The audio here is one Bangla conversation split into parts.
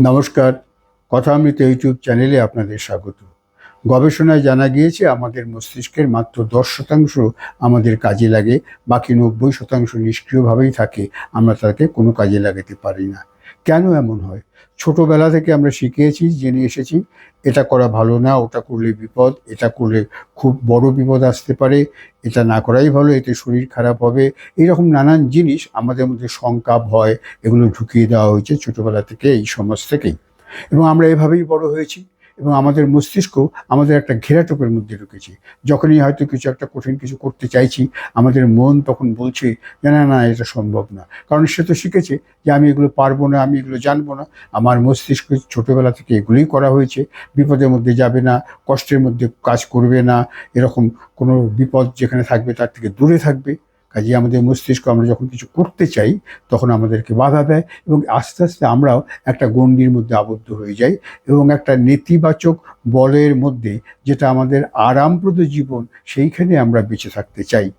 নমস্কার, কথামৃত ইউটিউব চ্যানেলে আপনাদের স্বাগত। গবেষণায় জানা গিয়েছে আমাদের মস্তিষ্কের মাত্র 10% আমাদের কাজে লাগে, বাকি 90% নিষ্ক্রিয়ভাবেই থাকে। আমরা তাকে কোনো কাজে লাগাতে পারি না। কেন এমন হয়? ছোটোবেলা থেকে আমরা শিখেছি, জেনে এসেছি এটা করা ভালো না, ওটা করলে বিপদ, এটা করলে খুব বড় বিপদ আসতে পারে, এটা না করাই ভালো, এতে শরীর খারাপ হবে। এইরকম নানান জিনিস আমাদের মধ্যে শঙ্কা, ভয় এগুলো ঢুকিয়ে দেওয়া হয়েছে ছোটোবেলা থেকে, এই সমাজ থেকেই। এবং আমরা এভাবেই বড় হয়েছি এবং আমাদের মস্তিষ্ক আমাদের একটা ঘেরাটোপের মধ্যে ঢুকেছে। যখনই হয়তো কিছু একটা কঠিন কিছু করতে চাইছি, আমাদের মন তখন বলছে যে না না, এটা সম্ভব না। কারণ সে তো শিখেছে যে আমি এগুলো পারবো না, আমি এগুলো জানবো না। আমার মস্তিষ্ক ছোটোবেলা থেকে এগুলোই করা হয়েছে, বিপদের মধ্যে যাবে না, কষ্টের মধ্যে কাজ করবে না, এরকম কোনো বিপদ যেখানে থাকবে তার থেকে দূরে থাকবে। কাজেই আমাদের মস্তিষ্ক আমরা যখন কিছু করতে চাই তখন আমাদেরকে বাধা দেয় এবং আস্তে আস্তে আমরাও একটা গণ্ডির মধ্যে আবদ্ধ হয়ে যাই এবং একটা নেতিবাচক বলের মধ্যে, যেটা আমাদের আরামপ্রদ জীবন, সেইখানে আমরা বেঁচে থাকতে চাই।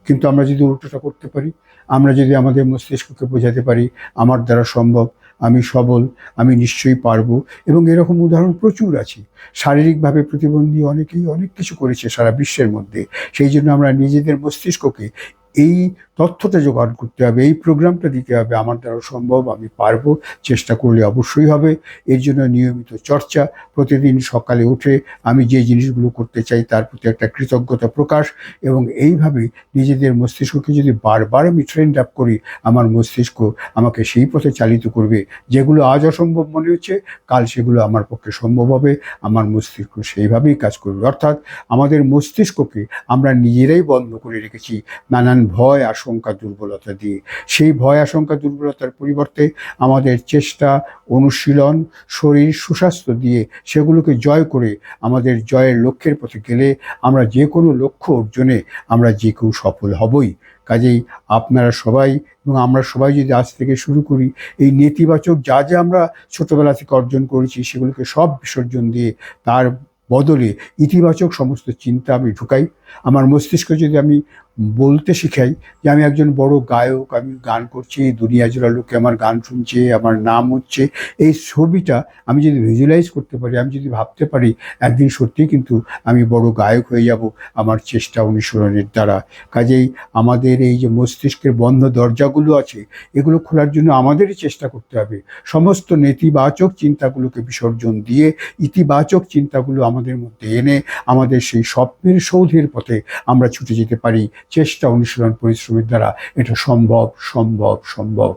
কিন্তু আমরা যদি উল্টোটা করতে পারি, আমরা যদি আমাদের মস্তিষ্ককে বোঝাতে পারি আমার দ্বারা সম্ভব, আমি সবল, আমি নিশ্চয়ই পারবো। এবং এরকম উদাহরণ প্রচুর আছে। শারীরিকভাবে প্রতিবন্ধী অনেকেই অনেক কিছু করেছে সারা বিশ্বের মধ্যে। সেই জন্য আমরা নিজেদের মস্তিষ্ককে এই তথ্যটা জোগাড় করতে হবে, এই প্রোগ্রামটা দিতে হবে আমার দ্বারা সম্ভব, আমি পারবো, চেষ্টা করলে অবশ্যই হবে। এর জন্য নিয়মিত চর্চা, প্রতিদিন সকালে উঠে আমি যে জিনিসগুলো করতে চাই তার প্রতি একটা কৃতজ্ঞতা প্রকাশ, এবং এইভাবে নিজেদের মস্তিষ্ককে যদি বারবার আমি ট্রেন্ড আপ করি, আমার মস্তিষ্ক আমাকে সেই পথে চালিত করবে। যেগুলো আজ অসম্ভব মনে হচ্ছে, কাল সেগুলো আমার পক্ষে সম্ভব হবে। আমার মস্তিষ্ক সেইভাবেই কাজ করবে। অর্থাৎ আমাদের মস্তিষ্ককে আমরা নিজেরাই বন্ধ করে রেখেছি নানান ভয়, আশঙ্কা, দুর্বলতা দিয়ে। সেই ভয়, আশঙ্কা, দুর্বলতার পরিবর্তে আমাদের চেষ্টা, অনুশীলন, শরীর সুস্বাস্থ্য দিয়ে সেগুলোকে জয় করে আমাদের জয়ের লক্ষ্যের পথে গেলে আমরা যে কোনো লক্ষ্য অর্জনে আমরা যে কেউ সফল হবই। কাজেই আপনারা সবাই এবং আমরা সবাই যদি আজ থেকে শুরু করি, এই নেতিবাচক যা যা আমরা ছোটোবেলা থেকে অর্জন করেছি সেগুলোকে সব বিসর্জন দিয়ে তার বদলে ইতিবাচক সমস্ত চিন্তা আমি ঢুকাই। আমার মস্তিষ্ক যদি আমি বলতে শিখাই যে আমি একজন বড় গায়ক, আমি গান করছি, দুনিয়া জোড়া লোকে আমার গান শুনছে, আমার নাম হচ্ছে, এই ছবিটা আমি যদি ভিজুয়ালাইজ করতে পারি, আমি যদি ভাবতে পারি একদিন সত্যিই কিন্তু আমি বড় গায়ক হয়ে যাব আমার চেষ্টা অনুসরণের দ্বারা। কাজেই আমাদের এই যে মস্তিষ্কের বন্ধ দরজাগুলো আছে, এগুলো খোলার জন্য আমাদেরই চেষ্টা করতে হবে। সমস্ত নেতিবাচক চিন্তাগুলোকে বিসর্জন দিয়ে ইতিবাচক চিন্তাগুলো আমাদের মধ্যে এনে আমাদের সেই স্বপ্নের সৌধের পথে আমরা ছুটে যেতে পারি। চেষ্টা, অনুশীলন, পরিশ্রমের দ্বারা এটা সম্ভব, সম্ভব, সম্ভব।